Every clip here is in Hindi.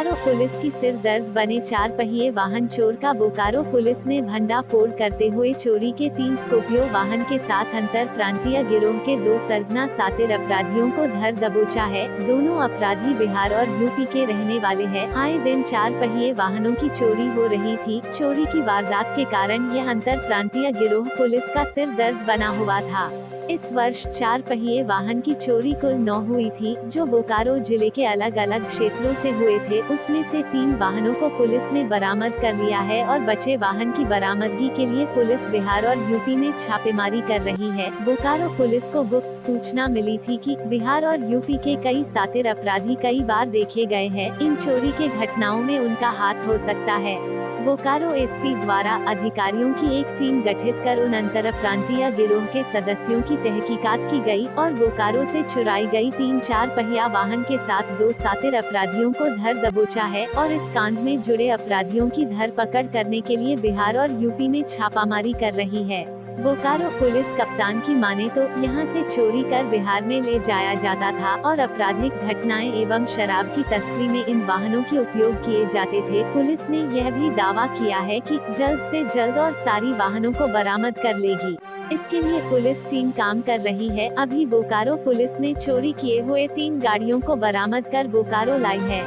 बोकारो पुलिस की सिर दर्द बने 4 पहिए वाहन चोर का बोकारो पुलिस ने भंडाफोड़ करते हुए चोरी के 3 स्कॉर्पियो वाहन के साथ अंतर प्रांतीय गिरोह के 2 सरगना सातिर अपराधियों को धर दबोचा है। दोनों अपराधी बिहार और यूपी के रहने वाले हैं। आए दिन 4 पहिए वाहनों की चोरी हो रही थी। चोरी की वारदात के कारण यह अंतर प्रांतीय गिरोह पुलिस का सिर दर्द बना हुआ था। इस वर्ष 4 पहिए वाहन की चोरी कुल 9 हुई थी, जो बोकारो जिले के अलग अलग क्षेत्रों से हुए थे। उसमें से 3 वाहनों को पुलिस ने बरामद कर लिया है और बचे वाहन की बरामदगी के लिए पुलिस बिहार और यूपी में छापेमारी कर रही है। बोकारो पुलिस को गुप्त सूचना मिली थी कि बिहार और यूपी के कई सातिर अपराधी कई बार देखे गए हैं। इन चोरी के घटनाओं में उनका हाथ हो सकता है। बोकारो एसपी द्वारा अधिकारियों की एक टीम गठित कर उन अंतर प्रांतीय गिरोह के सदस्यों की तहकीकात की गई और बोकारो से चुराई गई 3-4 पहिया वाहन के साथ 2 सातिर अपराधियों को धर दबोचा है और इस कांड में जुड़े अपराधियों की धरपकड़ करने के लिए बिहार और यूपी में छापामारी कर रही है। बोकारो पुलिस कप्तान की माने तो यहाँ से चोरी कर बिहार में ले जाया जाता था और आपराधिक घटनाएं एवं शराब की तस्करी में इन वाहनों के उपयोग किए जाते थे। पुलिस ने यह भी दावा किया है कि जल्द से जल्द और सारी वाहनों को बरामद कर लेगी। इसके लिए पुलिस टीम काम कर रही है। अभी बोकारो पुलिस ने चोरी किए हुए 3 गाड़ियों को बरामद कर बोकारो लाई है।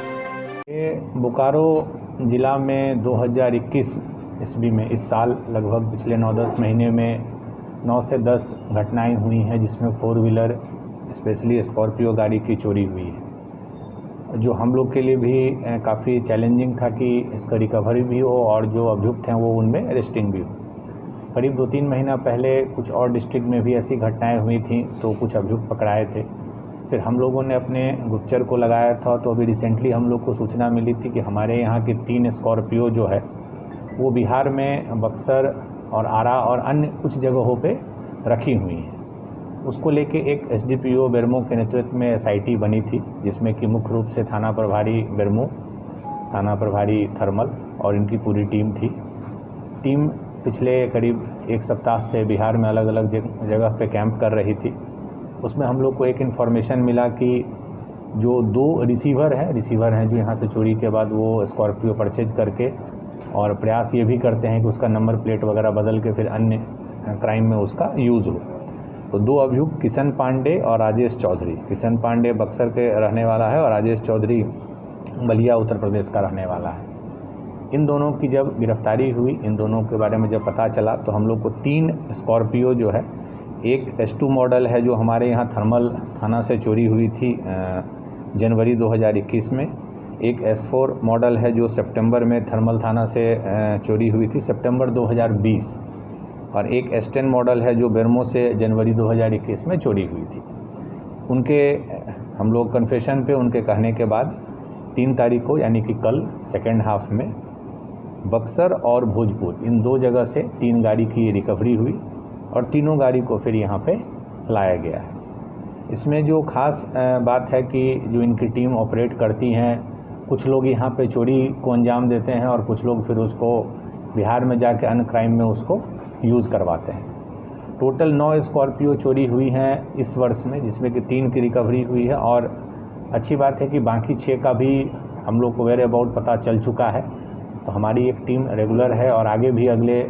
ये बोकारो जिला में 2021 ईस्वी में इस साल लगभग पिछले 9-10 महीने में 9 से 10 घटनाएं हुई हैं, जिसमें 4 व्हीलर स्पेशली स्कॉर्पियो गाड़ी की चोरी हुई है, जो हम लोग के लिए भी काफ़ी चैलेंजिंग था कि इसका रिकवरी भी हो और जो अभियुक्त हैं वो उनमें अरेस्टिंग भी हो। करीब 2-3 महीना पहले कुछ और डिस्ट्रिक्ट में भी ऐसी घटनाएं हुई थी, तो कुछ अभियुक्त पकड़ाए थे। फिर हम लोगों ने अपने गुप्तचर को लगाया था, तो अभी रिसेंटली हम लोग को सूचना मिली थी कि हमारे यहाँ की 3 स्कॉर्पियो जो है वो बिहार में बक्सर और आरा और अन्य कुछ जगहों पे रखी हुई हैं। उसको लेके एक एसडीपीओ बेरमो के नेतृत्व में एसआईटी बनी थी, जिसमें कि मुख्य रूप से थाना प्रभारी बेरमो, थाना प्रभारी थर्मल और इनकी पूरी टीम थी। टीम पिछले करीब 1 सप्ताह से बिहार में अलग अलग जगह पे कैंप कर रही थी। उसमें हम लोग को एक इन्फॉर्मेशन मिला कि जो 2 रिसीवर हैं जो यहाँ से चोरी के बाद वो स्कॉर्पियो परचेज करके और प्रयास ये भी करते हैं कि उसका नंबर प्लेट वगैरह बदल के फिर अन्य क्राइम में उसका यूज़ हो। तो 2 अभियुक्त किशन पांडे और राजेश चौधरी, किशन पांडे बक्सर के रहने वाला है और राजेश चौधरी बलिया उत्तर प्रदेश का रहने वाला है। इन दोनों की जब गिरफ्तारी हुई, इन दोनों के बारे में जब पता चला, तो हम लोग को 3 स्कॉर्पियो जो है, एक S2 मॉडल है जो हमारे यहाँ थर्मल थाना से चोरी हुई थी जनवरी 2021 में, एक S4 मॉडल है जो सितंबर में थर्मल थाना से चोरी हुई थी सितंबर 2020, और एक S10 मॉडल है जो बेरमो से जनवरी 2021 में चोरी हुई थी। उनके हम लोग कन्फेशन पे उनके कहने के बाद 3 तारीख को यानी कि कल सेकेंड हाफ में बक्सर और भोजपुर इन 2 जगह से 3 गाड़ी की रिकवरी हुई और तीनों गाड़ी को फिर यहाँ पे लाया गया है। इसमें जो खास बात है कि जो इनकी टीम ऑपरेट करती हैं, कुछ लोग यहाँ पे चोरी को अंजाम देते हैं और कुछ लोग फिर उसको बिहार में जाके अन्य क्राइम में उसको यूज़ करवाते हैं। टोटल 9 स्कॉर्पियो चोरी हुई हैं इस वर्ष में, जिसमें कि 3 की रिकवरी हुई है और अच्छी बात है कि बाकी 6 का भी हम लोग को वेयर अबाउट पता चल चुका है। तो हमारी एक टीम रेगुलर है और आगे भी अगले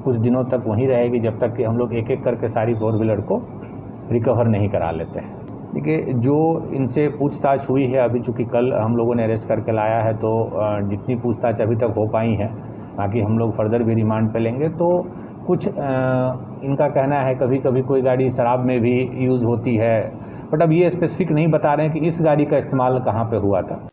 कुछ दिनों तक वहीं रहेगी, जब तक कि हम लोग एक एक करके सारी 4 व्हीलर को रिकवर नहीं करा लेते हैं। देखिए, जो इनसे पूछताछ हुई है, अभी चूँकि कल हम लोगों ने अरेस्ट करके लाया है, तो जितनी पूछताछ अभी तक हो पाई है, बाकी हम लोग फर्दर भी रिमांड पे लेंगे। तो कुछ इनका कहना है कभी कभी कोई गाड़ी शराब में भी यूज़ होती है, बट अब ये स्पेसिफिक नहीं बता रहे हैं कि इस गाड़ी का इस्तेमाल कहाँ पे हुआ था।